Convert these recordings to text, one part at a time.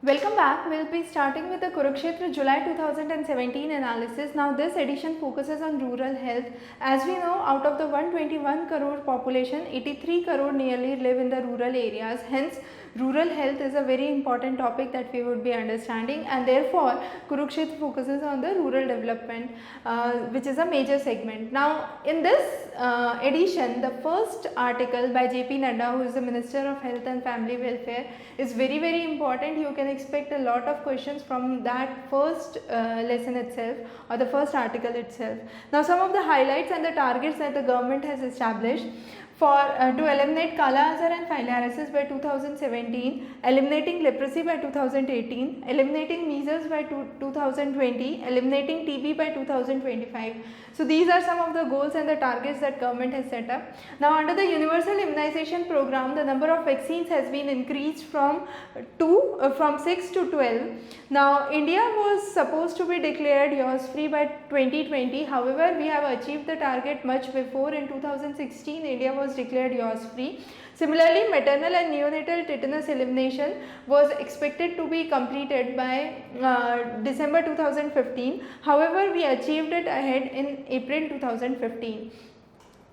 Welcome back. We'll be starting with the Kurukshetra July 2017 analysis. Now this edition focuses on rural health. As we know, out of the 121 crore population, 83 crore nearly live in the rural areas. Hence, rural health is a very important topic that we would be understanding, and therefore Kurukshetra focuses on the rural development, which is a major segment. Now in this edition, the first article by JP Nadda, who is the Minister of Health and Family Welfare, is very important. You can expect a lot of questions from that first lesson itself, or the first article itself. Now some of the highlights and the targets that the government has established for to eliminate Kala Azar and filariasis by 2017, eliminating leprosy by 2018, eliminating measles by 2020, eliminating TB by 2025. So these are some of the goals and the targets that government has set up. Now under the universal immunization program, the number of vaccines has been increased from 6 to 12. Now India was supposed to be declared yaws free by 2020. However, we have achieved the target much before. In 2016, India was declared yaws free. Similarly, maternal and neonatal tetanus elimination was expected to be completed by December 2015. However, we achieved it ahead in April 2015.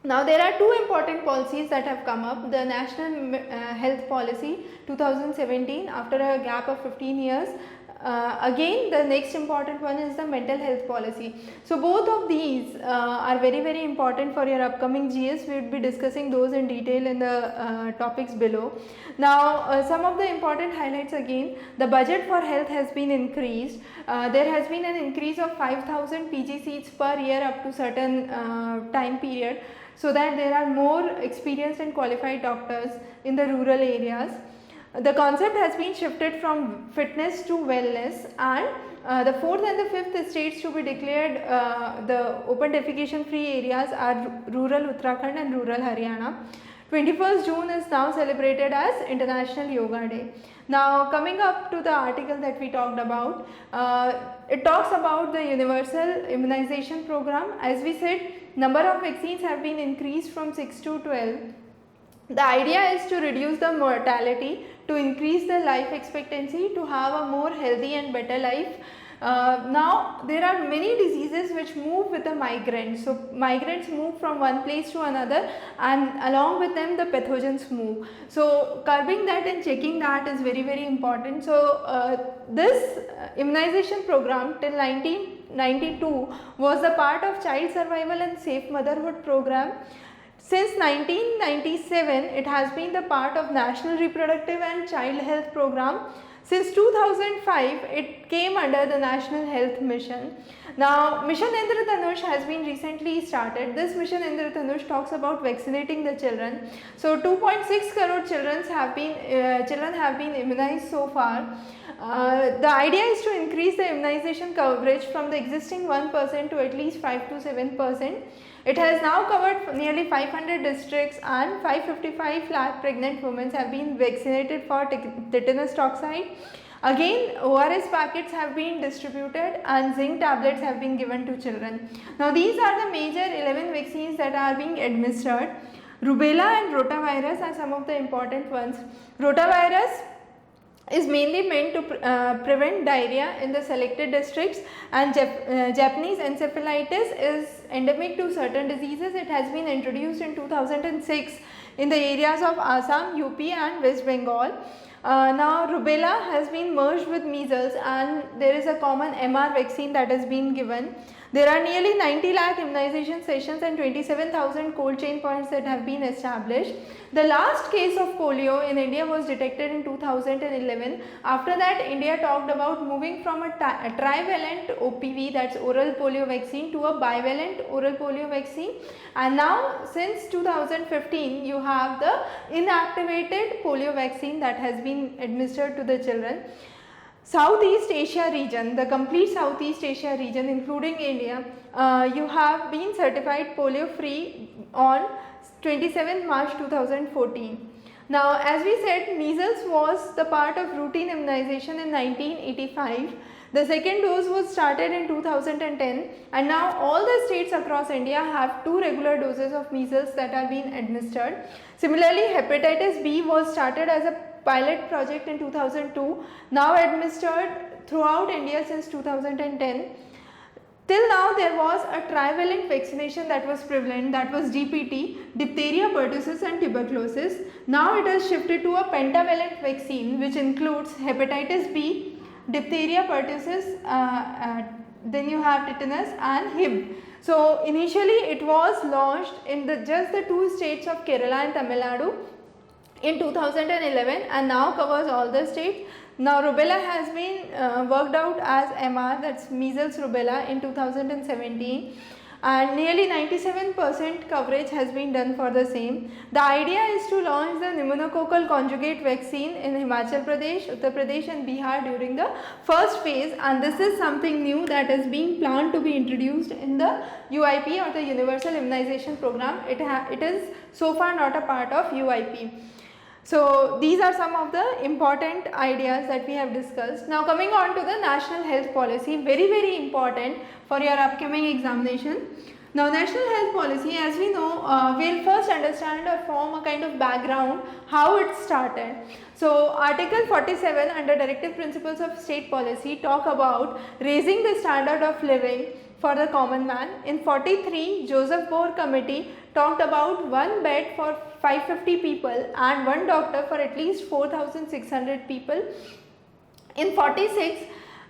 Now there are two important policies that have come up. The National Health Policy 2017, after a gap of 15 years. Again, the next important one is the mental health policy. So both of these are very important for your upcoming GS. We would be discussing those in detail in the topics below. Now some of the important highlights again, the budget for health has been increased. There has been an increase of 5,000 PG seats per year up to certain time period, so that there are more experienced and qualified doctors in the rural areas. The concept has been shifted from fitness to wellness, and the 4th and the 5th states to be declared the open defecation free areas are rural Uttarakhand and rural Haryana. 21st June is now celebrated as International Yoga Day. Now coming up to the article that we talked about, it talks about the universal immunization program. As we said, number of vaccines have been increased from 6 to 12. The idea is to reduce the mortality, to increase the life expectancy, to have a more healthy and better life. Now there are many diseases which move with the migrants. So migrants move from one place to another, and along with them the pathogens move. So curbing that and checking that is very important. So this immunization program till 1992 was the part of Child Survival and Safe Motherhood program. Since 1997, it has been the part of National Reproductive and Child Health Program. Since 2005, it came under the National Health Mission. Now, Mission Indradhanush has been recently started. This Mission Indradhanush talks about vaccinating the children. So, 2.6 crore children have been immunized so far. The idea is to increase the immunization coverage from the existing 1% to at least 5 to 7%. It has now covered nearly 500 districts, and 555 lakh pregnant women have been vaccinated for tetanus toxoid. Again, ORS packets have been distributed and zinc tablets have been given to children. Now these are the major 11 vaccines that are being administered. Rubella and rotavirus are some of the important ones. Rotavirus is mainly meant to prevent diarrhea in the selected districts, and Japanese encephalitis is endemic to certain diseases. It has been introduced in 2006 in the areas of Assam, UP and West Bengal. Now rubella has been merged with measles, and there is a common MR vaccine that has been given. There are nearly 90 lakh immunization sessions and 27,000 cold chain points that have been established. The last case of polio in India was detected in 2011. After that, India talked about moving from a trivalent OPV, that's oral polio vaccine, to a bivalent oral polio vaccine. And now since 2015, you have the inactivated polio vaccine that has been administered to the children. Southeast Asia region, the complete Southeast Asia region including India, you have been certified polio free on 27 March 2014. Now as we said, measles was the part of routine immunization in 1985. The second dose was started in 2010, and now all the states across India have 2 regular doses of measles that are being administered. Similarly, hepatitis B was started as a pilot project in 2002, now administered throughout India since 2010. Till now there was a trivalent vaccination that was prevalent, that was DPT, diphtheria, pertussis and tuberculosis. Now it has shifted to a pentavalent vaccine which includes hepatitis B, diphtheria, pertussis, then you have tetanus and Hib. So initially it was launched in just the two states of Kerala and Tamil Nadu in 2011 and now covers all the states. Now rubella has been worked out as MR, that's measles rubella, in 2017, and nearly 97% coverage has been done for the same. The idea is to launch the pneumococcal conjugate vaccine in Himachal Pradesh, Uttar Pradesh and Bihar during the first phase, and this is something new that is being planned to be introduced in the UIP or the Universal Immunization Program. It is so far not a part of UIP. So these are some of the important ideas that we have discussed. Now coming on to the National Health Policy, very important for your upcoming examination. Now National Health Policy, as we know, we'll first understand or form a kind of background how it started. So Article 47 under Directive Principles of State Policy talk about raising the standard of living for the common man. In 43, Joseph Bohr Committee talked about one bed for 550 people and one doctor for at least 4,600 people. In 46,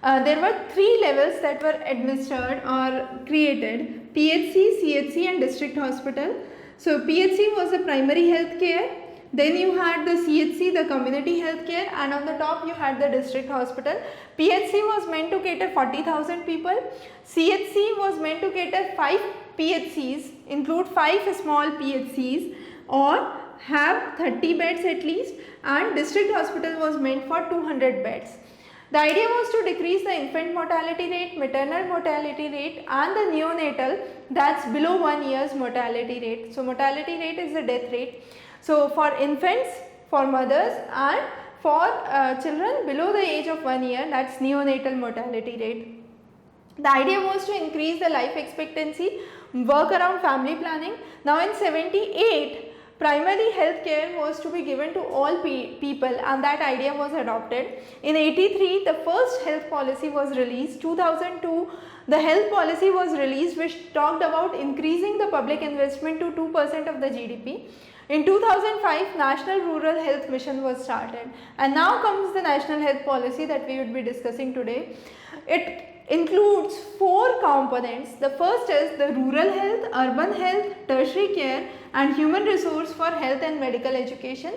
there were three levels that were administered or created: PHC, CHC and district hospital. So PHC was the primary health care, then you had the CHC, the community health care, and on the top you had the district hospital. PHC was meant to cater 40,000 people, CHC was meant to cater 5 PHCs, include 5 small PHCs or have 30 beds at least, and district hospital was meant for 200 beds. The idea was to decrease the infant mortality rate, maternal mortality rate and the neonatal, that's below 1 year's mortality rate. So mortality rate is the death rate. So for infants, for mothers and for children below the age of 1 year, that's neonatal mortality rate. The idea was to increase the life expectancy, work around family planning. Now in 78, primary health care was to be given to all people and that idea was adopted. In 83, the first health policy was released. 2002, the health policy was released which talked about increasing the public investment to 2% of the GDP. In 2005, National Rural Health Mission was started, and now comes the National Health Policy that we would be discussing today. It includes 4 components. The first is the rural health, urban health, tertiary care and human resource for health and medical education.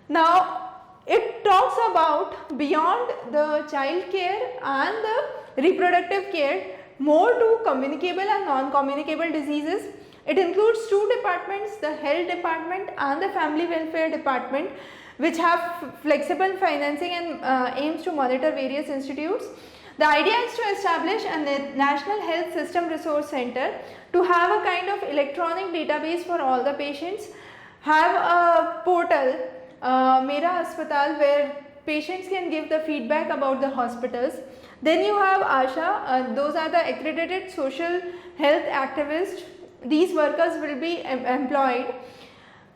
Now it talks about beyond the child care and the reproductive care, more to communicable and non-communicable diseases. It includes 2 departments, the health department and the family welfare department, which have flexible financing and aims to monitor various institutes. The idea is to establish a National Health System Resource Center to have a kind of electronic database for all the patients, have a portal, Mera Aspatal, where patients can give the feedback about the hospitals. Then you have ASHA, those are the accredited social health activists. These workers will be employed.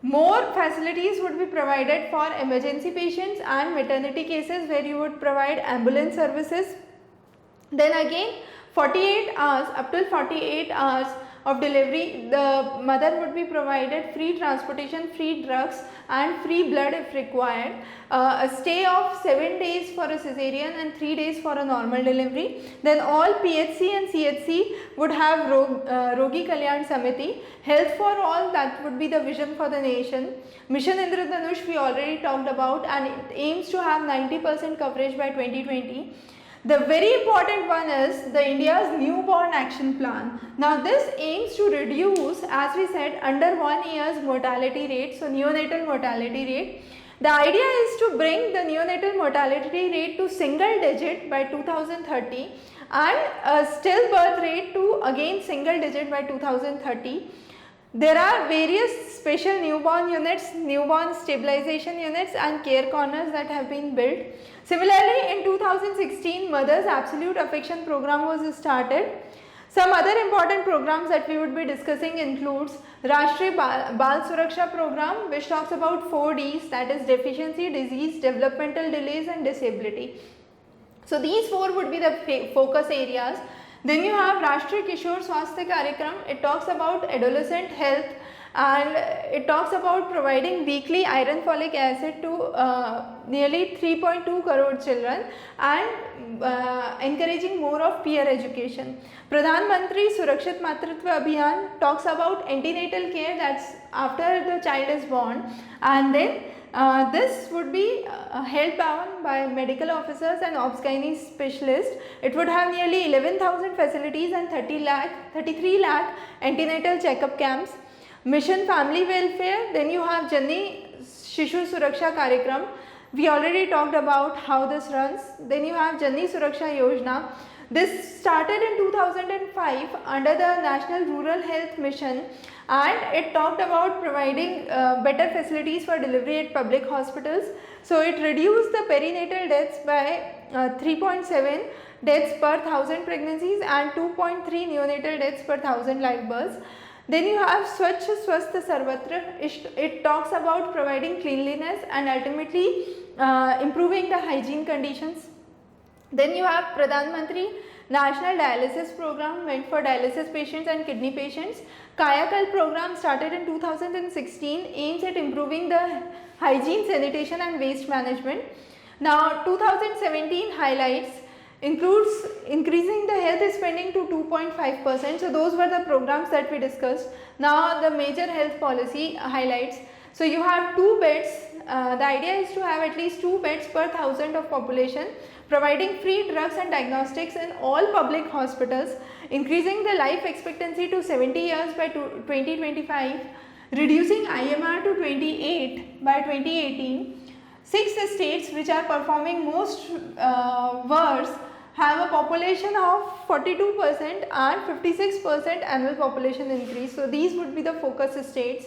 More facilities would be provided for emergency patients and maternity cases where you would provide ambulance services. Then again 48 hours, up till 48 hours of delivery, the mother would be provided free transportation, free drugs and free blood if required. A stay of 7 days for a cesarean and 3 days for a normal delivery. Then all PHC and CHC would have Rogi Kalyan Samiti. Health for all, that would be the vision for the nation. Mission Indradhanush we already talked about, and it aims to have 90% coverage by 2020. The very important one is the India's newborn action plan. Now this aims to reduce, as we said, under 1 year's mortality rate, so neonatal mortality rate. The idea is to bring the neonatal mortality rate to single digit by 2030 and a stillbirth rate to again single digit by 2030. There are various special newborn units, newborn stabilization units and care corners that have been built. Similarly, in 2016, Mother's Absolute Affection Program was started. Some other important programs that we would be discussing includes Rashtriya Bal Suraksha Program, which talks about 4Ds, that is deficiency, disease, developmental delays and disability. So these 4 would be the focus areas. Then you have Rashtriya Kishore Swasthya Karyakram. It talks about adolescent health and it talks about providing weekly iron folic acid to nearly 3.2 crore children and encouraging more of peer education. Pradhan Mantri Surakshit Matritva Abhiyan talks about antenatal care, that's after the child is born, and then this would be held down by medical officers and obs-gynae specialists. It would have nearly 11,000 facilities and 33 lakh antenatal checkup camps. Mission Family Welfare, then you have Janani Shishu Suraksha Karyakram. We already talked about how this runs. Then you have Janani Suraksha Yojana. This started in 2005 under the National Rural Health Mission, and it talked about providing better facilities for delivery at public hospitals. So it reduced the perinatal deaths by 3.7 deaths per 1000 pregnancies and 2.3 neonatal deaths per 1000 live births. Then you have Swachh Swasth Sarvatra. It talks about providing cleanliness and ultimately improving the hygiene conditions. Then you have Pradhan Mantri National Dialysis Program, meant for dialysis patients and kidney patients. Kayakalp program started in 2016, aims at improving the hygiene, sanitation and waste management. Now 2017 highlights includes increasing the health spending to 2.5%. So those were the programs that we discussed. Now the major health policy highlights. So you have 2 beds. The idea is to have at least 2 beds per 1000 of population, providing free drugs and diagnostics in all public hospitals, increasing the life expectancy to 70 years by 2025, reducing IMR to 28 by 2018. 6 states which are performing most worse have a population of 42% and 56% annual population increase. So these would be the focus states.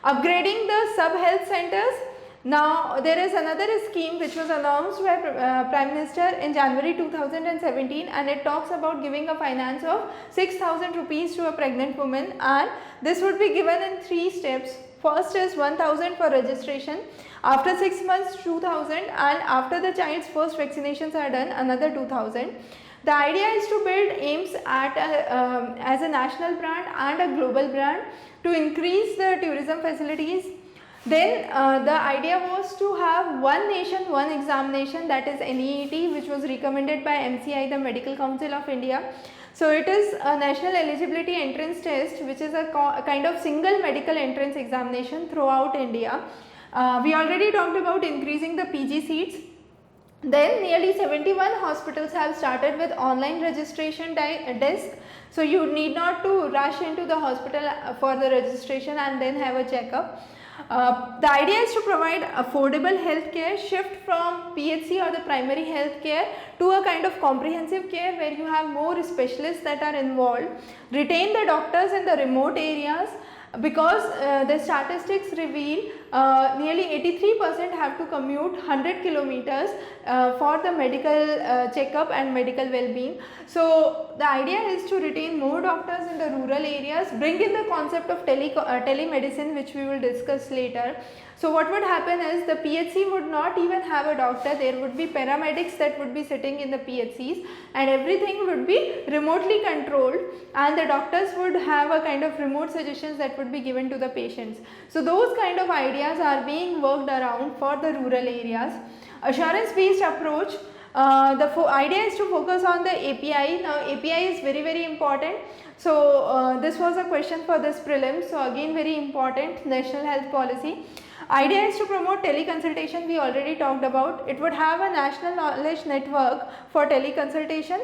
Upgrading the sub-health centers. Now there is another scheme which was announced by Prime Minister in January 2017, and it talks about giving a finance of 6,000 rupees to a pregnant woman, and this would be given in 3 steps. First is 1,000 for registration, after 6 months 2,000, and after the child's first vaccinations are done another 2,000. The idea is to build AIIMS as a national brand and a global brand to increase the tourism facilities. Then the idea was to have one nation, one examination, that is NEET, which was recommended by MCI, the Medical Council of India. So it is a national eligibility entrance test, which is a kind of single medical entrance examination throughout India. We already talked about increasing the PG seats. Then nearly 71 hospitals have started with online registration desk. So you need not to rush into the hospital for the registration and then have a checkup. The idea is to provide affordable health care, shift from PHC or the primary health care to a kind of comprehensive care where you have more specialists that are involved, retain the doctors in the remote areas, because the statistics reveal nearly 83% have to commute 100 kilometers for the medical checkup and medical well-being. So the idea is to retain more doctors in the rural areas, bring in the concept of telemedicine, which we will discuss later. So what would happen is the PHC would not even have a doctor, there would be paramedics that would be sitting in the PHCs, and everything would be remotely controlled, and the doctors would have a kind of remote suggestions that would be given to the patients. So those kind of ideas are being worked around for the rural areas. Assurance based approach. The idea is to focus on the API. Now API is very important. So this was a question for this prelim. So again very important, national health policy. Idea is to promote teleconsultation, we already talked about. It would have a national knowledge network for teleconsultation,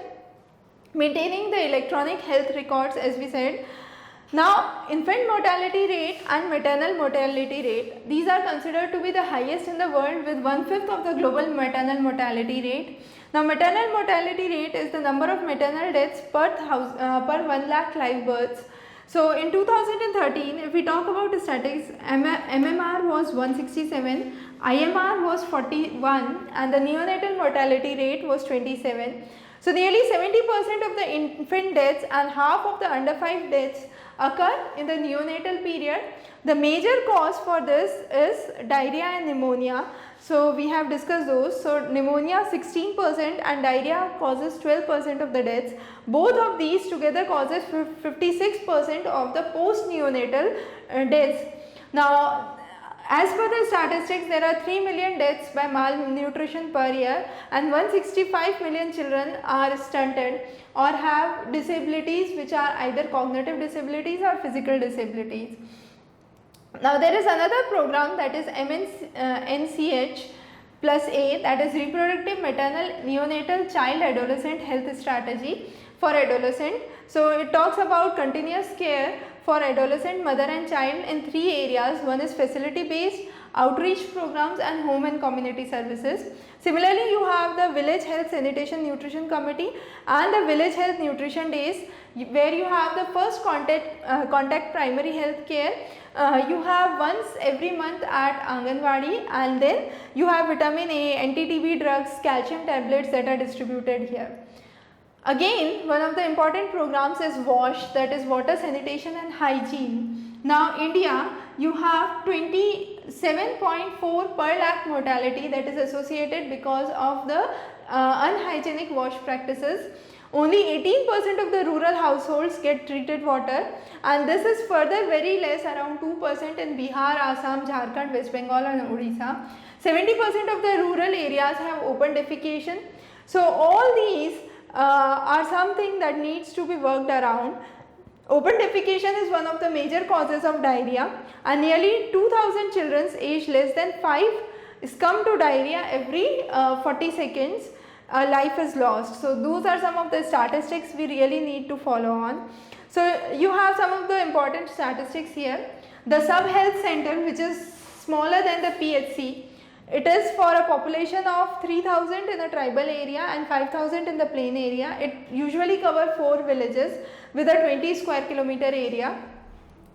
maintaining the electronic health records as we said. Now infant mortality rate and maternal mortality rate, these are considered to be the highest in the world with 1/5 of the global maternal mortality rate. Now maternal mortality rate is the number of maternal deaths per 1 lakh live births. So in 2013, if we talk about the statistics, MMR was 167, IMR was 41 and the neonatal mortality rate was 27. So nearly 70% of the infant deaths and half of the under 5 deaths occur in the neonatal period. The major cause for this is diarrhea and pneumonia. So we have discussed those. So pneumonia 16% and diarrhea causes 12% of the deaths. Both of these together causes 56% of the post neonatal deaths. Now, as per the statistics, there are 3 million deaths by malnutrition per year and 165 million children are stunted or have disabilities which are either cognitive disabilities or physical disabilities. Now, there is another program, that is NCH plus A, that is Reproductive Maternal Neonatal Child Adolescent Health Strategy for adolescent. So it talks about continuous care for adolescent mother and child in 3 areas. One is facility based, outreach programs and home and community services. Similarly, you have the Village Health Sanitation Nutrition Committee and the Village Health Nutrition Days, where you have the first contact primary health care. You have once every month at Anganwadi, and then you have vitamin A, anti-TB drugs, calcium tablets that are distributed here. Again, one of the important programs is WASH, that is water sanitation and hygiene. Now, India, you have 27.4 per lakh mortality that is associated because of the unhygienic wash practices. Only 18% of the rural households get treated water, and this is further very less, around 2% in Bihar, Assam, Jharkhand, West Bengal and Odisha. 70% of the rural areas have open defecation. So all these are something that needs to be worked around. Open defecation is one of the major causes of diarrhea, and nearly 2000 children aged less than 5 succumb to diarrhea every 40 seconds. Life is lost. So those are some of the statistics we really need to follow on. So you have some of the important statistics here. The sub health center, which is smaller than the PHC, it is for a population of 3000 in a tribal area and 5000 in the plain area. It usually covers 4 villages with a 20 square kilometer area.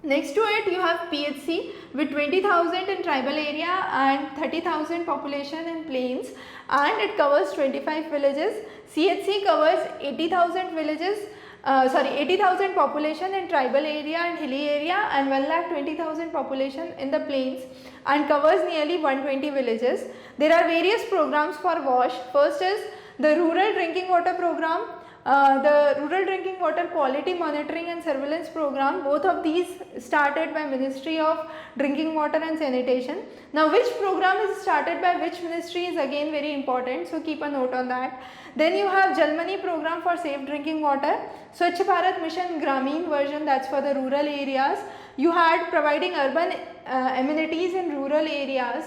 Next to it you have PHC with 20,000 in tribal area and 30,000 population in plains, and it covers 25 villages. CHC covers 80,000 villages, 80,000 population in tribal area and hilly area and 1,20,000 population in the plains, and covers nearly 120 villages. There are various programs for WASH. First is the Rural Drinking Water Program, the Rural Drinking Water Quality Monitoring and Surveillance Program. Both of these started by Ministry of Drinking Water and Sanitation. Now, which program is started by which ministry is again very important, so keep a note on that. Then you have Jalmani program for safe drinking water, Swachh Bharat Mission Grameen version, that's for the rural areas. You had providing urban amenities in rural areas.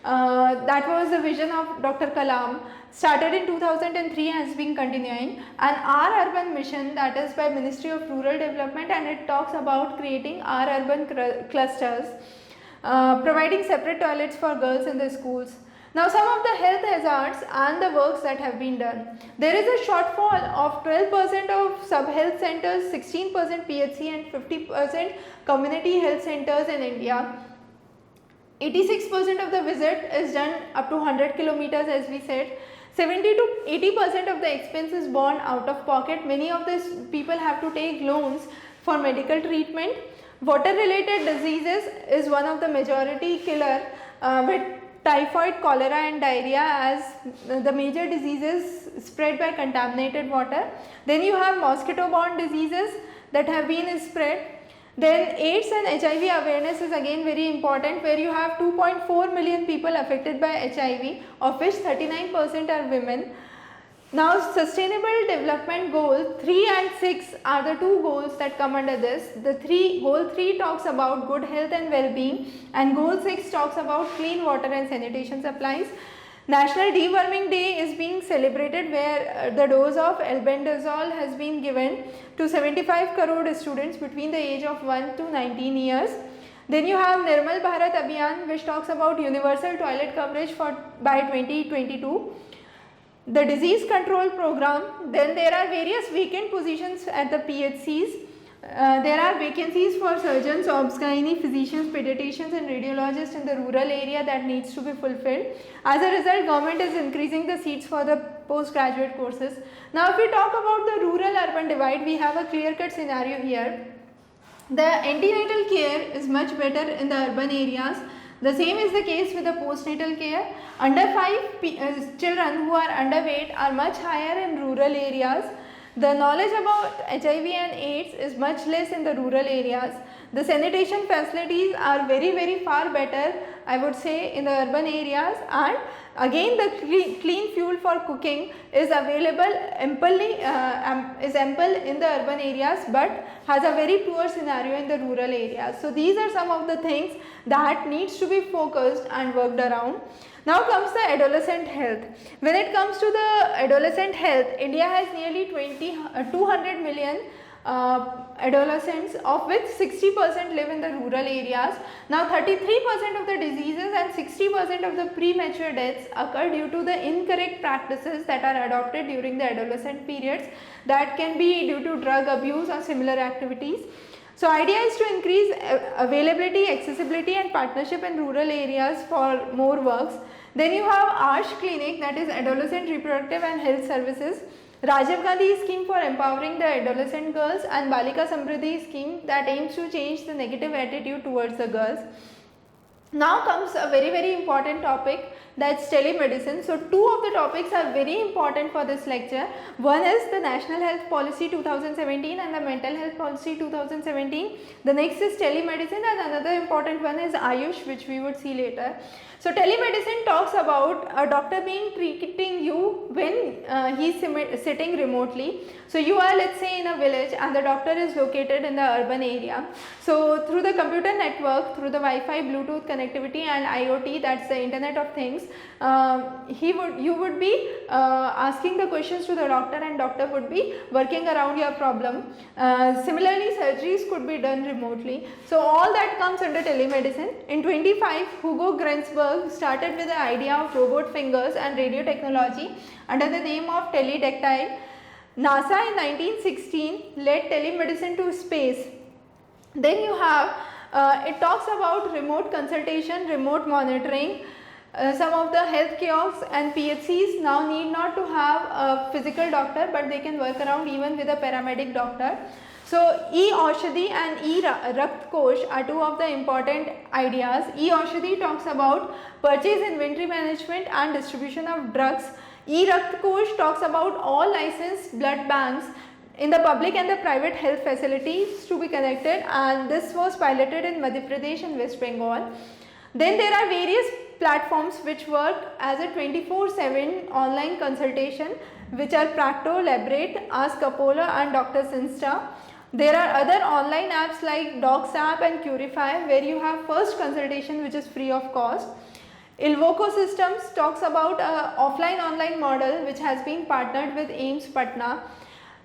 That was the vision of Dr. Kalam, started in 2003, has been continuing. And our urban mission, that is by Ministry of Rural Development, and it talks about creating our urban clusters, providing separate toilets for girls in the schools. Now, some of the health hazards and the works that have been done. There is a shortfall of 12% of sub-health centers, 16% PHC and 50% community health centers in India. 86% of the visit is done up to 100 kilometers, as we said. 70 to 80% of the expense is borne out of pocket. Many of these people have to take loans for medical treatment. Water related diseases is one of the majority killer, with typhoid, cholera and diarrhea as the major diseases spread by contaminated water. Then you have mosquito borne diseases that have been spread. Then AIDS and HIV awareness is again very important, where you have 2.4 million people affected by HIV, of which 39% are women. Now, Sustainable Development Goal 3 and 6 are the two goals that come under this. Goal 3 talks about good health and well-being, and Goal 6 talks about clean water and sanitation supplies. National Deworming Day is being celebrated, where the dose of albendazole has been given to 75 crore students between the age of 1 to 19 years. Then you have Nirmal Bharat Abhiyan, which talks about universal toilet coverage by 2022. The disease control program. Then there are various vacant positions at the PHCs. There are vacancies for surgeons, obs-gynae, physicians, pediatricians and radiologists in the rural area that needs to be fulfilled. As a result, government is increasing the seats for the postgraduate courses. Now if we talk about the rural urban divide, we have a clear cut scenario here. The antenatal care is much better in the urban areas. The same is the case with the postnatal care. Under 5 children who are underweight are much higher in rural areas. The knowledge about HIV and AIDS is much less in the rural areas. The sanitation facilities are very far better, I would say, in the urban areas, and again the clean fuel for cooking is available ample in the urban areas, but has a very poor scenario in the rural areas. So these are some of the things that needs to be focused and worked around. Now comes the adolescent health. When it comes to the adolescent health, India has nearly 200 million adolescents, of which 60% live in the rural areas. Now 33% of the diseases and 60% of the premature deaths occur due to the incorrect practices that are adopted during the adolescent periods. That can be due to drug abuse or similar activities. So idea is to increase availability, accessibility and partnership in rural areas for more works. Then you have ARSH clinic, that is Adolescent Reproductive and Health Services. Rajiv Gandhi scheme for empowering the adolescent girls, and Balika Samriddhi scheme that aims to change the negative attitude towards the girls. Now comes a very important topic, that's telemedicine. So two of the topics are very important for this lecture. One is the National Health Policy 2017 and the Mental Health Policy 2017. The next is telemedicine, and another important one is Ayush, which we would see later. So telemedicine talks about a doctor being treating you when he is sitting remotely. So you are, let's say, in a village and the doctor is located in the urban area. So through the computer network, through the Wi-Fi, Bluetooth connectivity and IoT, that's the Internet of Things, you would be asking the questions to the doctor, and doctor would be working around your problem. Similarly, surgeries could be done remotely. So all that comes under telemedicine. In 25, Hugo Grensberg started with the idea of robot fingers and radio technology under the name of teledactyl. NASA in 1916 led telemedicine to space. Then you have, it talks about remote consultation, remote monitoring. Some of the health kiosks and PHCs now need not to have a physical doctor, but they can work around even with a paramedic doctor. So e-Aushadhi and e-Rakt Kosh are two of the important ideas. E-Aushadhi talks about purchase, inventory management and distribution of drugs. E-Rakt Kosh talks about all licensed blood banks in the public and the private health facilities to be connected, and this was piloted in Madhya Pradesh and West Bengal. Then there are various platforms which work as a 24/7 online consultation, which are Practo, Labrate, Ask Apollo and Doctors Insta. There are other online apps like Docs app and Curify, where you have first consultation which is free of cost. Ilvoco Systems talks about a offline online model which has been partnered with AIIMS Patna.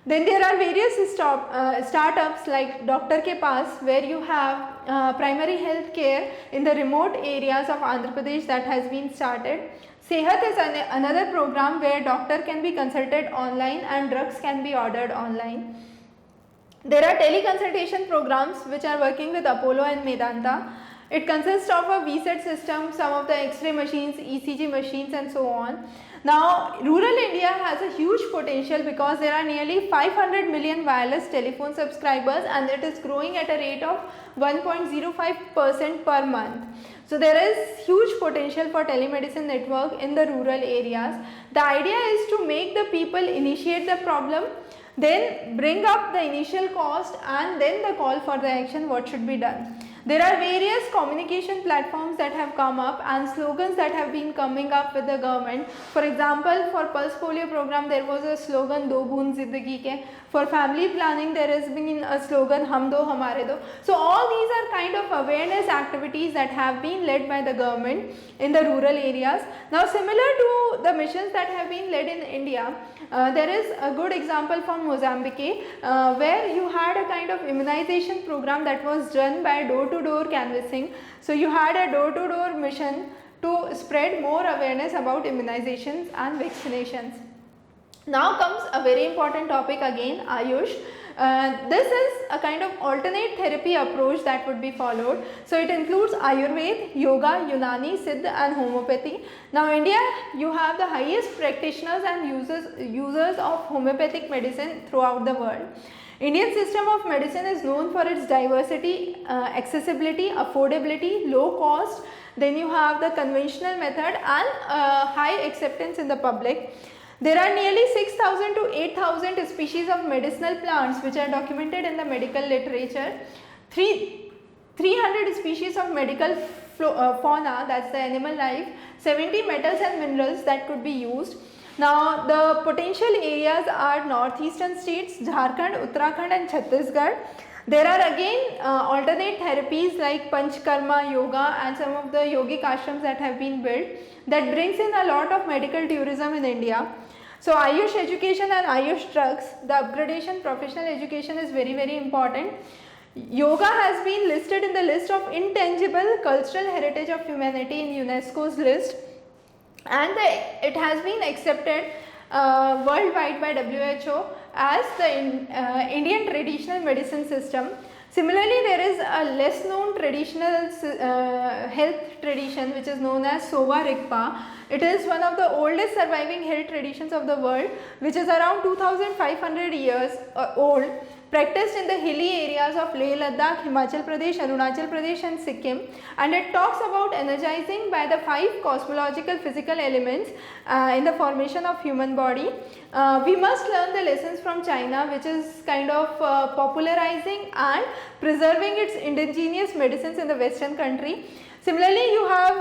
Then there are various startups like Doctor Ke Paas, where you have primary health care in the remote areas of Andhra Pradesh that has been started. Sehat is another program where doctor can be consulted online and drugs can be ordered online. There are teleconsultation programs which are working with Apollo and Medanta. It consists of a VSET system, some of the X-ray machines, ECG machines and so on. Now, rural India has a huge potential because there are nearly 500 million wireless telephone subscribers, and it is growing at a rate of 1.05% per month. So there is huge potential for telemedicine network in the rural areas. The idea is to make the people initiate the problem, then bring up the initial cost, and then the call for the action, what should be done. There are various communication platforms that have come up and slogans that have been coming up with the government. For example, for Pulse Polio program, there was a slogan, Do Boon Zindagi Ke. For family planning, there has been a slogan, Hum Do Hamare Do. So all these are kind of awareness activities that have been led by the government in the rural areas. Now, similar to the missions that have been led in India, there is a good example from Mozambique, where you had a kind of immunization program that was done by door-to-door canvassing. So you had a door-to-door mission to spread more awareness about immunizations and vaccinations. Now comes a very important topic again, Ayush. This is a kind of alternate therapy approach that would be followed. So it includes Ayurveda, Yoga, Unani, Siddha and Homeopathy. Now India, you have the highest practitioners and users of homeopathic medicine throughout the world. Indian system of medicine is known for its diversity, accessibility, affordability, low cost. Then you have the conventional method and high acceptance in the public. There are nearly 6,000 to 8,000 species of medicinal plants which are documented in the medical literature. 300 species of medical fauna, that's the animal life, 70 metals and minerals that could be used. Now the potential areas are northeastern states, Jharkhand, Uttarakhand and Chhattisgarh. There are again alternate therapies like Panchkarma, Yoga and some of the yogic ashrams that have been built that brings in a lot of medical tourism in India. So Ayush education and Ayush drugs, the upgradation professional education is very, very important. Yoga has been listed in the list of intangible cultural heritage of humanity in UNESCO's list, and it has been accepted worldwide by WHO as the Indian traditional medicine system. Similarly, there is a less known traditional health tradition which is known as Sowa Rigpa. It is one of the oldest surviving health traditions of the world, which is around 2500 years old, practiced in the hilly areas of Leh Ladakh, Himachal Pradesh, Arunachal Pradesh and Sikkim, and it talks about energizing by the 5 cosmological physical elements in the formation of human body. We must learn the lessons from China, which is kind of popularizing and preserving its indigenous medicines in the western country. Similarly, you have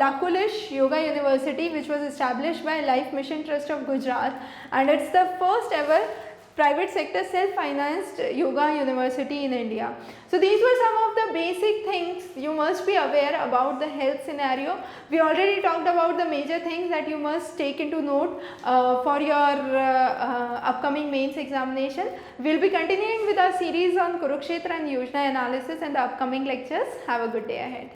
Lakulish Yoga University, which was established by Life Mission Trust of Gujarat, and it's the first ever private sector self-financed yoga university in India. So these were some of the basic things you must be aware about the health scenario. We already talked about the major things that you must take into note for your upcoming mains examination. We will be continuing with our series on Kurukshetra and Yojana analysis in the upcoming lectures. Have a good day ahead.